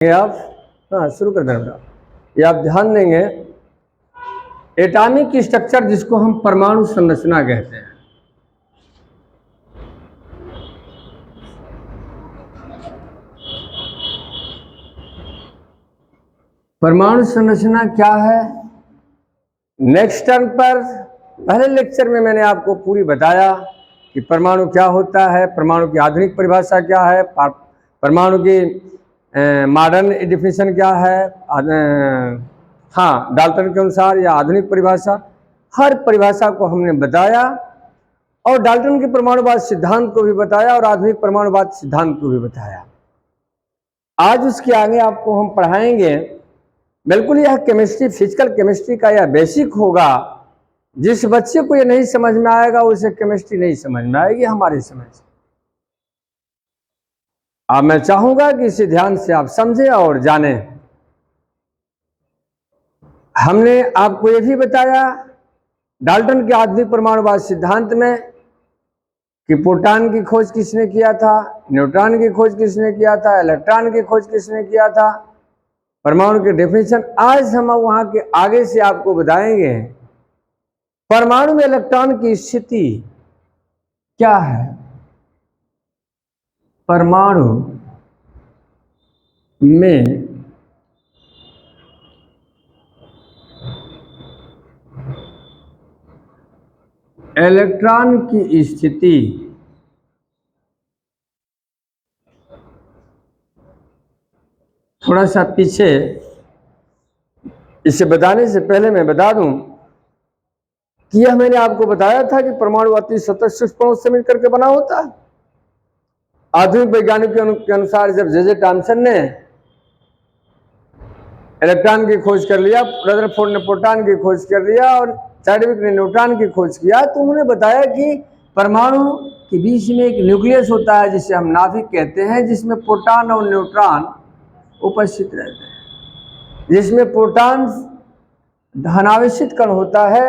आप हाँ शुरू कर देना बेटा। ये आप ध्यान देंगे, एटॉमिक स्ट्रक्चर जिसको हम परमाणु संरचना कहते हैं। परमाणु संरचना क्या है? नेक्स्ट टर्म पर पहले लेक्चर में मैंने आपको पूरी बताया कि परमाणु क्या होता है, परमाणु की आधुनिक परिभाषा क्या है, परमाणु की मॉडर्न डिफिनेशन क्या है, हाँ डाल्टन के अनुसार या आधुनिक परिभाषा, हर परिभाषा को हमने बताया और डाल्टन के परमाणुवाद सिद्धांत को भी बताया और आधुनिक परमाणुवाद सिद्धांत को भी बताया। आज उसके आगे आपको हम पढ़ाएंगे, बिल्कुल यह केमिस्ट्री, फिजिकल केमिस्ट्री का यह बेसिक होगा। जिस बच्चे को ये नहीं समझ में आएगा उसे केमिस्ट्री नहीं समझ में आएगी हमारी समझ। अब मैं चाहूंगा कि इसे ध्यान से आप समझें और जानें। हमने आपको यह भी बताया डाल्टन के आधुनिक परमाणुवाद सिद्धांत में कि प्रोटॉन की खोज किसने किया था, न्यूट्रॉन की खोज किसने किया था, इलेक्ट्रॉन की खोज किसने किया था, परमाणु के डेफिनेशन। आज हम वहां के आगे से आपको बताएंगे परमाणु में इलेक्ट्रॉन की स्थिति क्या है, परमाणु में इलेक्ट्रॉन की स्थिति थोड़ा सा पीछे, इसे बताने से पहले मैं बता दूं कि यह मैंने आपको बताया था कि परमाणु अति सतत सूक्ष्म से मिलकर के बना होता है। आधुनिक वैज्ञानिकों के अनुसार जब जे टॉमसन ने इलेक्ट्रॉन की खोज कर लिया, रदरफोर्ड ने प्रोटॉन की खोज कर लिया और चैडविक ने न्यूट्रॉन की खोज किया, तो उन्होंने बताया कि परमाणु के बीच में एक न्यूक्लियस होता है जिसे हम नाभिक कहते हैं, जिसमें प्रोटॉन और न्यूट्रॉन उपस्थित रहते हैं, जिसमें प्रोटॉन धनावेशित कण होता है,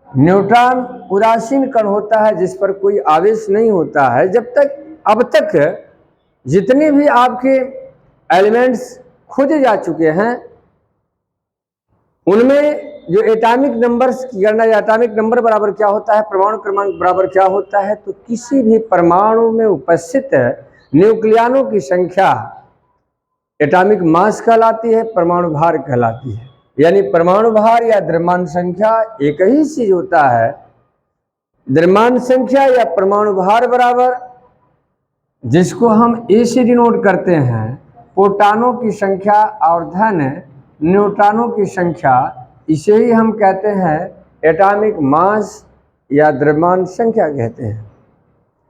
न्यूट्रॉन उदासीन कण होता है जिस पर कोई आवेश नहीं होता है। जब तक अब तक जितने भी आपके एलिमेंट्स खोजे जा चुके हैं उनमें जो एटॉमिक नंबर्स की गणना या एटॉमिक नंबर बराबर क्या होता है, परमाणु क्रमांक बराबर क्या होता है, तो किसी भी परमाणु में उपस्थित न्यूक्लियनों की संख्या एटॉमिक मास कहलाती है, परमाणु भार कहलाती है। यानी परमाणु भार या द्रव्यमान संख्या एक ही चीज होता है। द्रव्यमान संख्या या परमाणु भार बराबर, जिसको हम ए से डिनोट करते हैं, प्रोटॉनों की संख्या और धन न्यूट्रॉनों की संख्या, इसे ही हम कहते हैं एटॉमिक मास या द्रव्यमान संख्या कहते हैं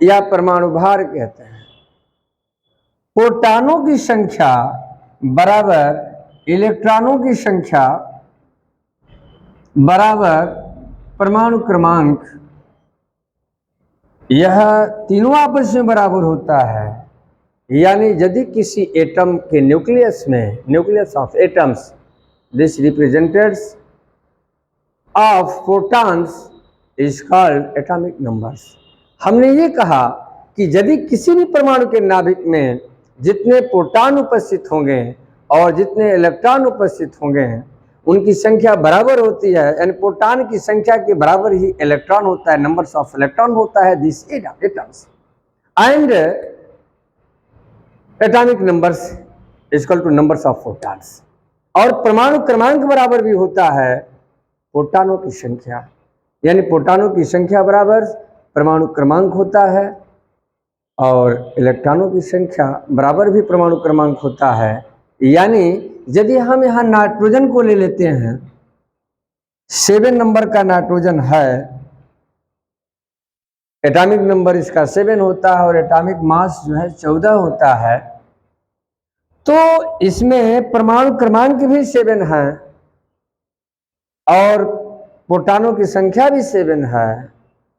या परमाणु भार कहते हैं। प्रोटॉनों की संख्या बराबर इलेक्ट्रॉनों की संख्या बराबर परमाणु क्रमांक, यह तीनों आपस में बराबर होता है। यानी यदि किसी एटम के न्यूक्लियस में, nucleus of atoms, this represents of protons is called atomic numbers. हमने ये कहा कि यदि किसी भी परमाणु के नाभिक में जितने प्रोटॉन उपस्थित होंगे और जितने इलेक्ट्रॉन उपस्थित होंगे उनकी संख्या बराबर होती है, यानी प्रोटॉन की संख्या के बराबर ही इलेक्ट्रॉन होता है, नंबर्स ऑफ इलेक्ट्रॉन होता है this atoms, and atomic numbers is equal two numbers of protons. और परमाणु क्रमांक बराबर भी होता है प्रोटॉनों की संख्या, यानी प्रोटॉनों की संख्या बराबर परमाणु क्रमांक होता है और इलेक्ट्रॉनों की संख्या बराबर भी परमाणु क्रमांक होता है। यानी यदि हम यहाँ नाइट्रोजन को ले लेते हैं, 7 नंबर का नाइट्रोजन है, एटॉमिक नंबर इसका 7 होता है और एटॉमिक मास जो है 14 होता है, तो इसमें परमाणु क्रमांक भी 7 है और प्रोटॉनों की संख्या भी 7 है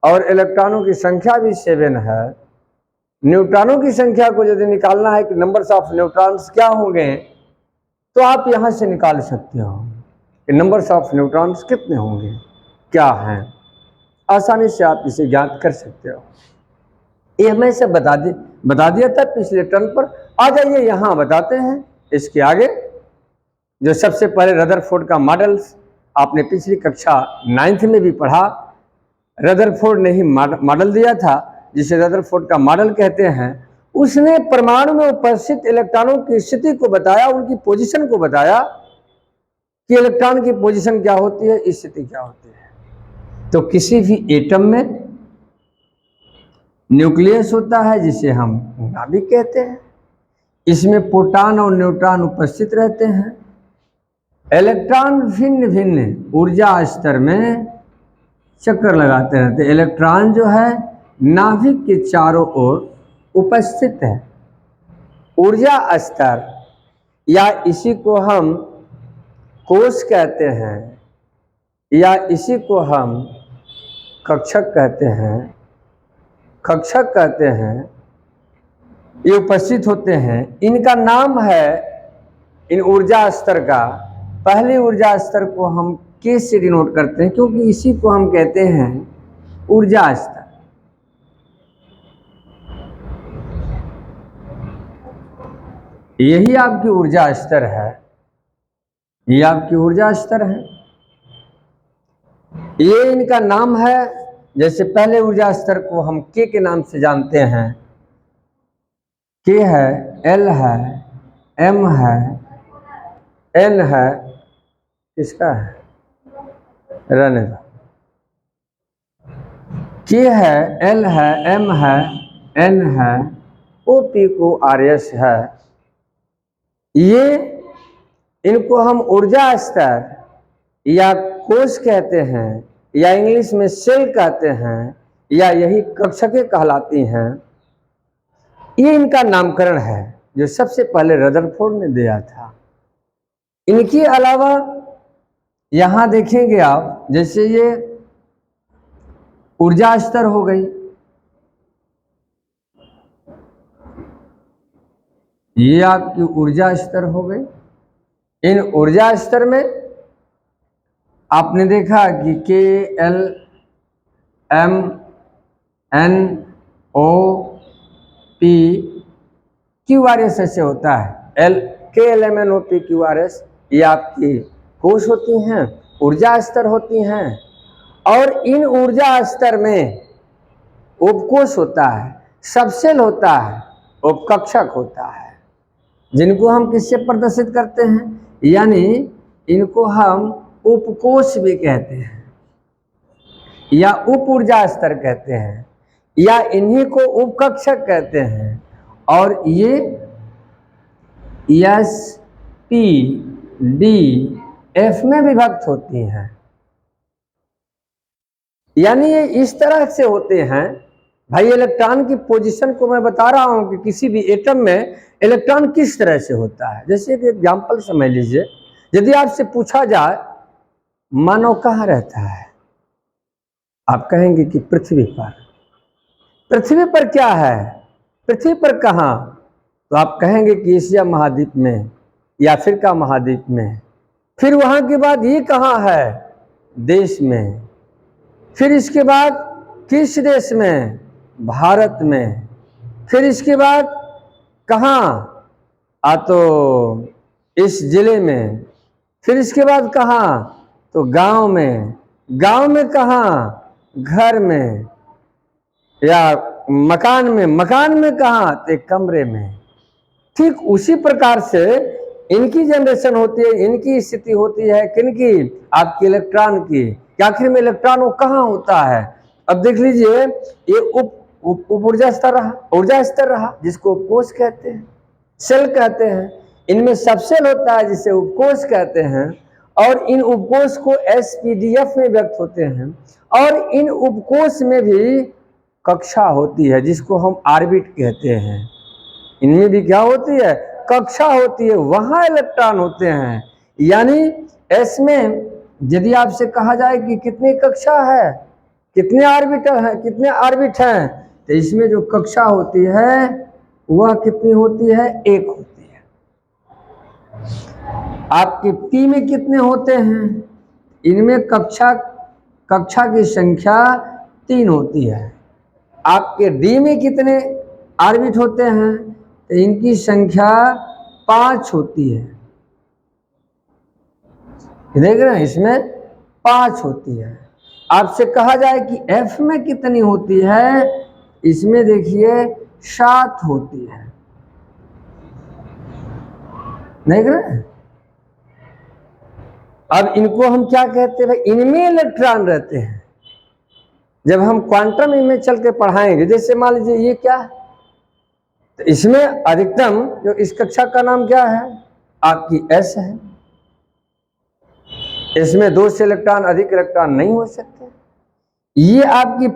और इलेक्ट्रॉनों की संख्या भी 7 है। न्यूट्रॉनों की संख्या को यदि निकालना है कि नंबर्स ऑफ न्यूट्रॉन्स क्या होंगे, तो आप यहां से निकाल सकते हो कि नंबर्स ऑफ न्यूट्रॉन्स कितने होंगे, क्या हैं, आसानी से आप इसे ज्ञात कर सकते हो। ये हमें से बता दिया था पिछले टर्म पर। आ जाइए यहाँ बताते हैं इसके आगे जो सबसे पहले रदरफोर्ड का मॉडल आपने पिछली कक्षा 9th में भी पढ़ा। रदरफोर्ड ने ही मॉडल दिया था, जिसे रदरफोर्ड का मॉडल कहते हैं। उसने परमाणु में उपस्थित इलेक्ट्रॉनों की स्थिति को बताया, उनकी पोजीशन को बताया कि इलेक्ट्रॉन की पोजीशन क्या होती है, स्थिति क्या होती है। तो किसी भी एटम में न्यूक्लियस होता है, जिसे हम नाभिक कहते हैं। इसमें प्रोटॉन और न्यूट्रॉन उपस्थित रहते हैं। इलेक्ट्रॉन भिन्न भिन्न ऊर्जा स्तर में चक्कर लगाते रहते हैं। इलेक्ट्रॉन जो है नाभिक के चारों ओर उपस्थित है। ऊर्जा स्तर, या इसी को हम कोश कहते हैं, या इसी को हम कक्षक कहते हैं, ये उपस्थित होते हैं। इनका नाम है, इन ऊर्जा स्तर का, पहले ऊर्जा स्तर को हम के से डिनोट करते हैं, क्योंकि इसी को हम कहते हैं ऊर्जा स्तर। यही आपकी ऊर्जा स्तर है, ये आपकी ऊर्जा स्तर है। ये इनका नाम है। जैसे पहले ऊर्जा स्तर को हम के नाम से जानते हैं। के है, एल है, एम है, एन है, किसका है, रहने दो। के है, एल है, एम है, एन है, ओ पी को आर एस है। ये इनको हम ऊर्जा स्तर या कोश कहते हैं, या इंग्लिश में सेल कहते हैं, या यही कक्षकें कहलाती हैं। ये इनका नामकरण है जो सबसे पहले रदरफोर्ड ने दिया था। इनके अलावा यहां देखेंगे आप, जैसे ये ऊर्जा स्तर हो गई, ये आपकी ऊर्जा स्तर हो गई। इन ऊर्जा स्तर में आपने देखा कि के, एल, एम, एन, ओ, पी, क्यू आर एस ऐसे होता है। एल, के, एल, एम, एन, ओ, पी, क्यू आर एस, ये आपकी कोश होती हैं, ऊर्जा स्तर होती हैं। और इन ऊर्जा स्तर में उपकोश होता है, सबसेल होता है, उपकक्षक होता है, जिनको हम किससे प्रदर्शित करते हैं, यानी इनको हम उपकोश भी कहते हैं, या उप ऊर्जा स्तर कहते हैं, या इन्हीं को उपकक्षक कहते हैं। और ये एस, पी, डी, एफ में विभक्त होती हैं। यानी ये इस तरह से होते हैं। भाई इलेक्ट्रॉन की पोजीशन को मैं बता रहा हूं कि किसी भी एटम में इलेक्ट्रॉन किस तरह से होता है। जैसे कि एग्जाम्पल समझ लीजिए, यदि आपसे पूछा जाए मानव कहाँ रहता है, आप कहेंगे कि पृथ्वी पर। पृथ्वी पर क्या है, पृथ्वी पर कहाँ, तो आप कहेंगे कि एशिया महाद्वीप में या अफ्रीका महाद्वीप में। फिर वहाँ के बाद ये कहाँ है, देश में। फिर इसके बाद किस देश में, भारत में। फिर इसके बाद कहाँ, तो इस जिले में। फिर इसके बाद कहाँ, तो गांव में। गांव में कहाँ, घर में या मकान में। मकान में कहाँ, तो एक कमरे में। ठीक उसी प्रकार से इनकी जनरेशन होती है, इनकी स्थिति होती है, किनकी, आपकी इलेक्ट्रॉन की। आखिर में इलेक्ट्रॉन वो कहाँ होता है। अब देख लीजिए, ये उप ऊर्जा स्तर रहा, ऊर्जा स्तर रहा, जिसको उपकोश कहते हैं, सेल कहते हैं। इनमें सबसेल होता है, जिसे उपकोश कहते हैं। और इन उपकोश को एसपीडीएफ में व्यक्त होते हैं। और इन उपकोश में भी कक्षा होती है, जिसको हम ऑर्बिट कहते हैं। इनमें भी क्या होती है, कक्षा होती है, वहां इलेक्ट्रॉन होते हैं। यानी इसमें यदि आपसे कहा जाए कि कितनी कक्षा है, कितने ऑर्बिटर हैं, कितने ऑर्बिट हैं, तो इसमें जो कक्षा होती है वह कितनी होती है, एक होती है। आपके पी में कितने होते हैं, इनमें कक्षा की संख्या 3 होती है। आपके डी में कितने ऑर्बिट होते हैं, तो इनकी संख्या 5 होती है, देख रहे हैं, इसमें 5 होती है। आपसे कहा जाए कि F में कितनी होती है, इसमें देखिए 7 होती है, देख रहे हैं। अब इनको हम क्या कहते हैं भाई, इनमें इलेक्ट्रॉन रहते हैं। जब हम क्वांटम में चल के पढ़ाएंगे, जैसे मान लीजिए ये क्या है, तो इसमें अधिकतम जो इस कक्षा का नाम क्या है, आपकी S है। इसमें 2 से इलेक्ट्रॉन अधिक इलेक्ट्रॉन नहीं हो सकते। ये आपकी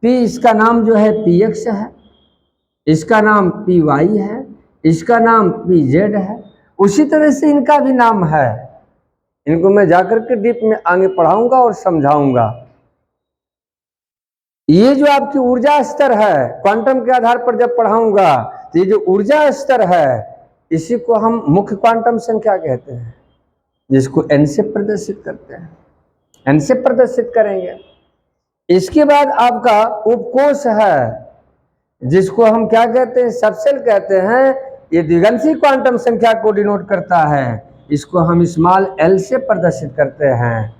P इसका नाम जो है PX है, इसका नाम PY है, इसका नाम PZ है। उसी तरह से इनका भी नाम है। इनको मैं जाकर के डीप में आगे पढ़ाऊंगा और समझाऊंगा। ये जो आपकी ऊर्जा स्तर है, क्वांटम के आधार पर जब पढ़ाऊंगा, तो ये जो ऊर्जा स्तर है, इसी को हम मुख्य क्वांटम संख्या कहते हैं, जिसको n से प्रदर्शित करते हैं, n से प्रदर्शित करेंगे। इसके बाद आपका उपकोष है, जिसको हम क्या कहते हैं, सबसेल कहते हैं। ये द्विगंशी क्वांटम संख्या को डिनोट करता है, इसको हम स्मॉल l से प्रदर्शित करते हैं।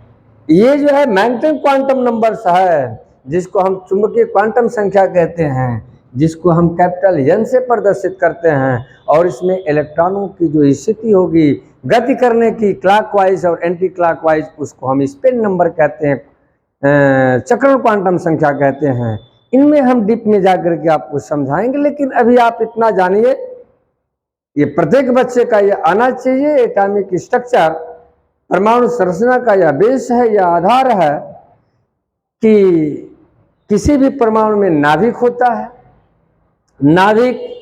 ये जो है मैग्नेटिक क्वांटम नंबर्स है, जिसको हम चुंबकीय क्वांटम संख्या कहते हैं, जिसको हम कैपिटल N से प्रदर्शित करते हैं। और इसमें इलेक्ट्रॉनों की जो स्थिति होगी गति करने की, क्लॉकवाइज और एंटी क्लॉकवाइज, उसको हम स्पिन नंबर कहते हैं, चक्रण क्वांटम संख्या कहते हैं। इनमें हम डीप में जाकर के आपको समझाएंगे, लेकिन अभी आप इतना जानिए, ये प्रत्येक बच्चे का ये आना चाहिए। एटॉमिक स्ट्रक्चर, परमाणु संरचना का यह बेस है, यह आधार है कि किसी भी परमाणु में नाभिक होता है। नाभिक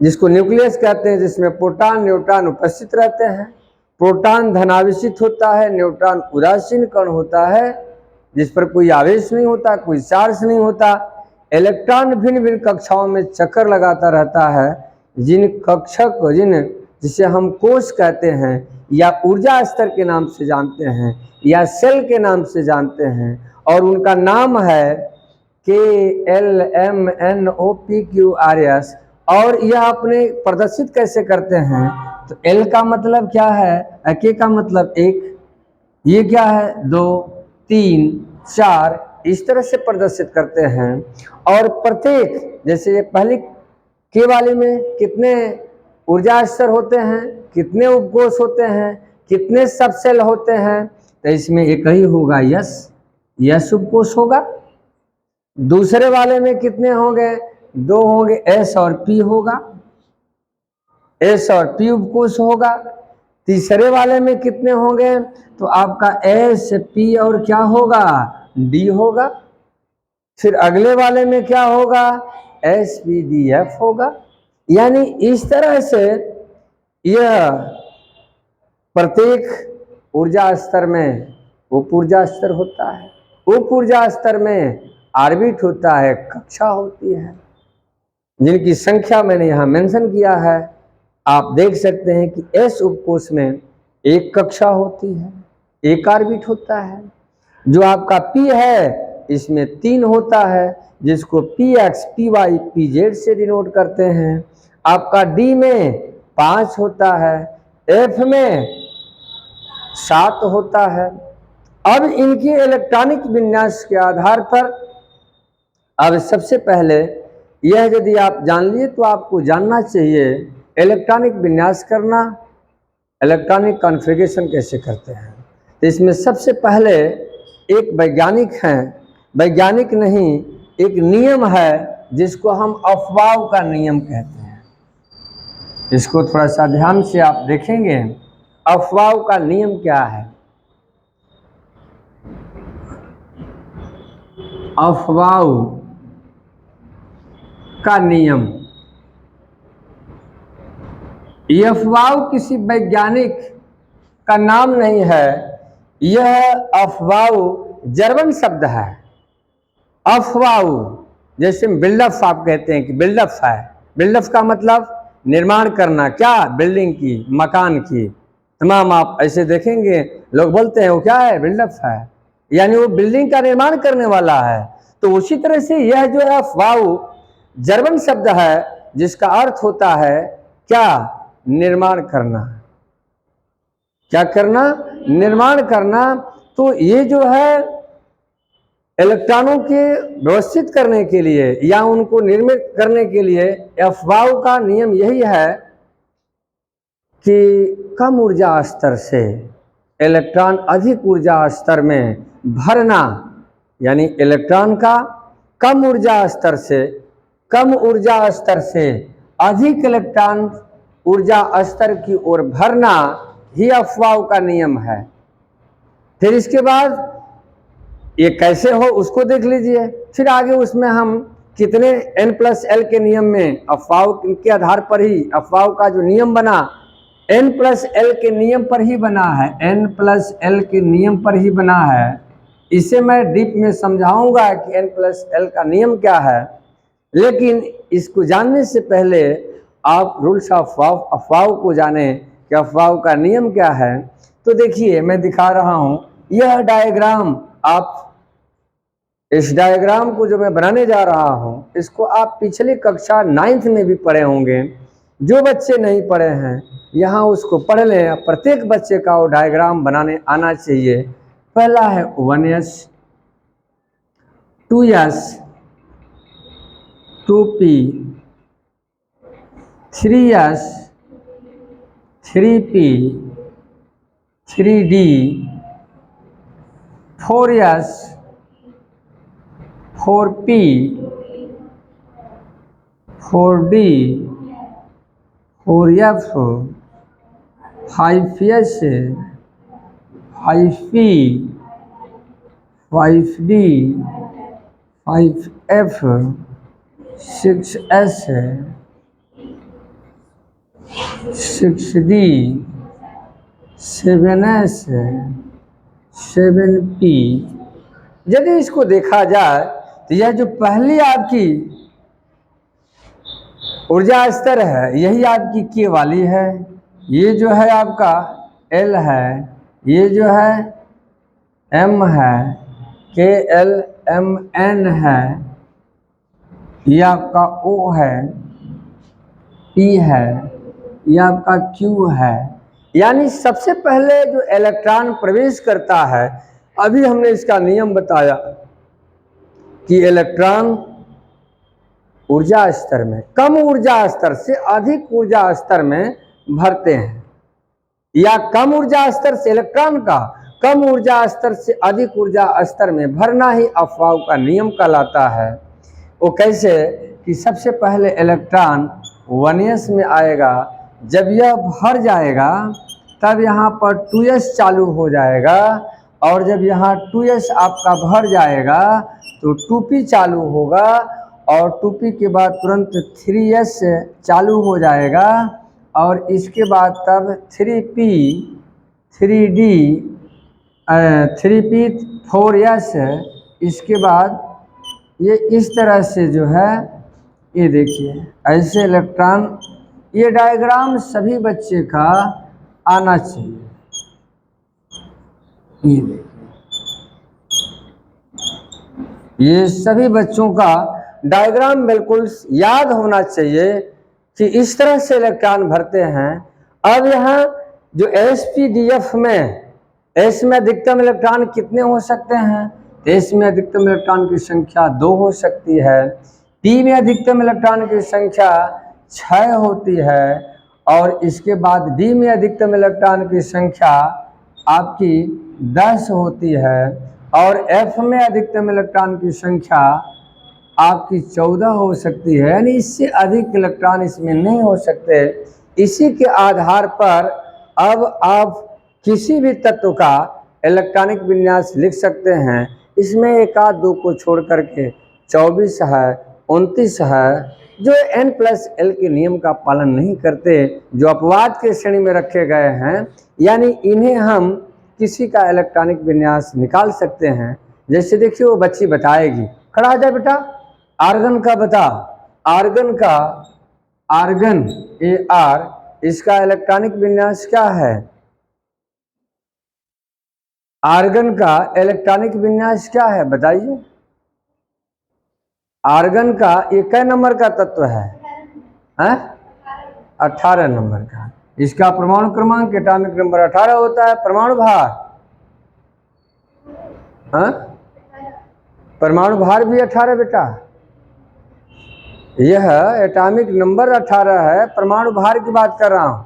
जिसको न्यूक्लियस कहते हैं, जिसमें प्रोटॉन न्यूट्रॉन उपस्थित रहते हैं। प्रोटॉन धनावेशित होता है, न्यूट्रॉन उदासीन कण होता है, जिस पर कोई आवेश नहीं होता, कोई चार्ज नहीं होता। इलेक्ट्रॉन भिन्न भिन्न कक्षाओं में चक्कर लगाता रहता है। जिसे हम कोष कहते हैं, या ऊर्जा स्तर के नाम से जानते हैं, या सेल के नाम से जानते हैं, और उनका नाम है KLMNOPQRS। और यह अपने प्रदर्शित कैसे करते हैं, तो L का मतलब क्या है, K का मतलब 1, ये क्या है 2, 3, 4, इस तरह से प्रदर्शित करते हैं। और प्रत्येक, जैसे ये पहली K वाले में कितने ऊर्जा स्तर होते हैं, कितने उपकोष होते हैं, कितने सबसेल होते हैं, तो इसमें एक ही होगा यस उपकोष होगा। दूसरे वाले में कितने होंगे, 2 होंगे, S और P होगा, S और P उपकोष होगा। तीसरे वाले में कितने होंगे, तो आपका S, P और क्या होगा, D होगा। फिर अगले वाले में क्या होगा, S, P, D, F होगा। यानी इस तरह से यह प्रत्येक ऊर्जा स्तर में उप ऊर्जा स्तर होता है, उप ऊर्जा स्तर में ऑर्बिट होता है, कक्षा होती है, जिनकी संख्या मैंने यहाँ मेंशन किया है। आप देख सकते हैं कि S उपकोष में एक कक्षा होती है, एक ऑर्बिट होता है। जो आपका P है, इसमें 3 होता है, जिसको PX, PY, PZ से डिनोट करते हैं। आपका D में 5 होता है, F में 7 होता है। अब इनके इलेक्ट्रॉनिक विन्यास के आधार पर, अब सबसे पहले यह यदि आप जान लिए, तो आपको जानना चाहिए इलेक्ट्रॉनिक विन्यास करना, इलेक्ट्रॉनिक कॉन्फ़िगरेशन कैसे करते हैं। तो इसमें सबसे पहले एक वैज्ञानिक हैं, वैज्ञानिक नहीं, एक नियम है, जिसको हम अफवाह का नियम कहते हैं। इसको थोड़ा सा ध्यान से आप देखेंगे, अफवाह का नियम क्या है। अफवाह का नियम, यह अफवाह किसी वैज्ञानिक का नाम नहीं है, यह अफवाह जर्मन शब्द है। अफवाह जैसे बिल्डअप आप कहते हैं कि बिल्डअप है, बिल्डअप का मतलब निर्माण करना, क्या, बिल्डिंग की, मकान की। तमाम आप ऐसे देखेंगे लोग बोलते हैं वो क्या है, बिल्डअप है, यानी वो बिल्डिंग का निर्माण करने वाला है। तो उसी तरह से यह जो है अफवाह जर्मन शब्द है, जिसका अर्थ होता है क्या निर्माण करना, क्या करना, निर्माण करना। तो ये जो है इलेक्ट्रॉनों के व्यवस्थित करने के लिए या उनको निर्मित करने के लिए अफबाउ का नियम यही है कि कम ऊर्जा स्तर से इलेक्ट्रॉन अधिक ऊर्जा स्तर में भरना, यानी इलेक्ट्रॉन का कम ऊर्जा स्तर से अधिक इलेक्ट्रॉन ऊर्जा स्तर की ओर भरना ही अफबाउ का नियम है। फिर इसके बाद ये कैसे हो उसको देख लीजिए। फिर आगे उसमें हम कितने n+l के नियम में अफबाउ के आधार पर ही अफबाउ का जो नियम बना n+l के नियम पर ही बना है, n+l के नियम पर ही बना है। इसे मैं डीप में समझाऊंगा कि n+l का नियम क्या है, लेकिन इसको जानने से पहले आप रूल्स ऑफ अफबाउ को जाने कि अफबाउ का नियम क्या है। तो देखिए मैं दिखा रहा हूं यह डायग्राम, आप इस डायग्राम को जो मैं बनाने जा रहा हूं इसको आप पिछली कक्षा 9th में भी पढ़े होंगे। जो बच्चे नहीं पढ़े हैं यहाँ उसको पढ़ लें। प्रत्येक बच्चे का वो डायग्राम बनाने आना चाहिए। पहला है 1s, 2s, 2p, 3s, 3p, 3d, 4s, 4p, 4d, 4f, 5s, 5p, 5d, 5f, 6s, 6d, 7s, 7p। यदि इसको देखा जाए तो यह जो पहली आपकी ऊर्जा स्तर है यही आपकी के वाली है, ये जो है आपका एल है, ये जो है एम है, के एल एम एन है, ये आपका ओ है, पी है, ये आपका क्यू है। यानी सबसे पहले जो इलेक्ट्रॉन प्रवेश करता है, अभी हमने इसका नियम बताया कि इलेक्ट्रॉन ऊर्जा स्तर में कम ऊर्जा स्तर से अधिक ऊर्जा स्तर में भरते हैं, या कम ऊर्जा स्तर से इलेक्ट्रॉन का कम ऊर्जा स्तर से अधिक ऊर्जा स्तर में भरना ही अफबाउ का नियम कहलाता है। वो कैसे कि सबसे पहले इलेक्ट्रॉन 1s में आएगा, जब यह भर जाएगा तब यहाँ पर 2s चालू हो जाएगा, और जब यहाँ 2s आपका भर जाएगा तो 2p चालू होगा, और 2p के बाद तुरंत 3s चालू हो जाएगा, और इसके बाद तब 3p, 3d, 3p, 4s, इसके बाद ये इस तरह से जो है, ये देखिए ऐसे इलेक्ट्रॉन, ये डायग्राम सभी बच्चे का आना चाहिए। ये देखिए ये सभी बच्चों का डायग्राम बिल्कुल याद होना चाहिए कि इस तरह से इलेक्ट्रॉन भरते हैं। अब यहाँ जो sp-df में s में अधिकतम इलेक्ट्रॉन कितने हो सकते हैं? s में अधिकतम इलेक्ट्रॉन की संख्या 2 हो सकती है, p में अधिकतम इलेक्ट्रॉन की संख्या 6 होती है, और इसके बाद d में अधिकतम इलेक्ट्रॉन की संख्या आपकी 10 होती है, और f में अधिकतम इलेक्ट्रॉन की संख्या आपकी 14 हो सकती है। यानी इससे अधिक इलेक्ट्रॉन इसमें नहीं हो सकते। इसी के आधार पर अब आप किसी भी तत्व का इलेक्ट्रॉनिक विन्यास लिख सकते हैं। इसमें एक आध दो को छोड़ करके 24 है, 29 है, जो n+l के नियम का पालन नहीं करते, जो अपवाद के श्रेणी में रखे गए हैं, यानी इन्हें हम किसी का इलेक्ट्रॉनिक विन्यास निकाल सकते हैं। जैसे देखिए वो बच्ची बताएगी, खड़ा आ जाए बेटा, आर्गन का बता, आर्गन का, आर्गन AR, इसका इलेक्ट्रॉनिक विन्यास क्या है? आर्गन का इलेक्ट्रॉनिक विन्यास क्या है बताइए? आर्गन का ये कै नंबर का तत्व है? 18 नंबर का। इसका परमाणु क्रमांक एटॉमिक नंबर 18 होता है। परमाणु भार, हाँ परमाणु भार भी 18 बेटा। यह एटॉमिक नंबर 18 है, परमाणु भार की बात कर रहा हूं,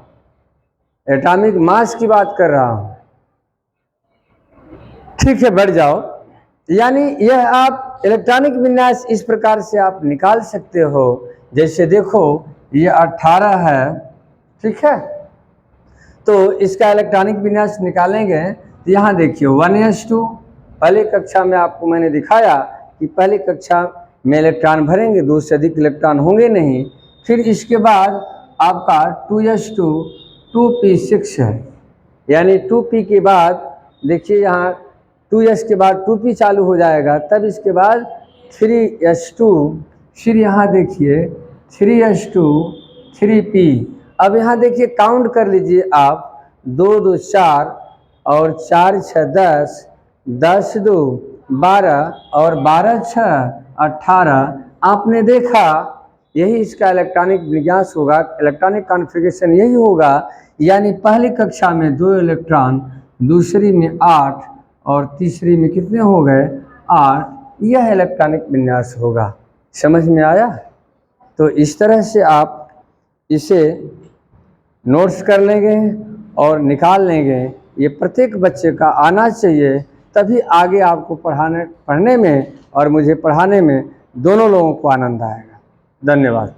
एटॉमिक मास की बात कर रहा हूं। ठीक है, बढ़ जाओ। यानी यह आप इलेक्ट्रॉनिक विन्यास इस प्रकार से आप निकाल सकते हो। जैसे देखो ये 18 है, ठीक है, तो इसका इलेक्ट्रॉनिक विन्यास निकालेंगे तो यहाँ देखिए 1s2। पहले कक्षा में आपको मैंने दिखाया कि पहले कक्षा में इलेक्ट्रॉन भरेंगे, 2 से अधिक इलेक्ट्रॉन होंगे नहीं। फिर इसके बाद आपका 2s2 2p6 है, यानी 2p के बाद देखिए यहाँ 2s के बाद 2p चालू हो जाएगा, तब इसके बाद 3s2, फिर यहाँ देखिए 3s2 3p। अब यहाँ देखिए काउंट कर लीजिए आप, 2 2 4 और 4 6 10, 10 2 12 और 12 6 18। आपने देखा यही इसका इलेक्ट्रॉनिक विन्यास होगा, इलेक्ट्रॉनिक कॉन्फ़िगरेशन यही होगा। यानी पहली कक्षा में 2 इलेक्ट्रॉन, दूसरी में 8 और तीसरी में कितने हो गए 8। यह इलेक्ट्रॉनिक विन्यास होगा। समझ में आया? तो इस तरह से आप इसे नोट्स कर लेंगे और निकाल लेंगे। ये प्रत्येक बच्चे का आना चाहिए, तभी आगे आपको पढ़ने में और मुझे पढ़ाने में दोनों लोगों को आनंद आएगा। धन्यवाद।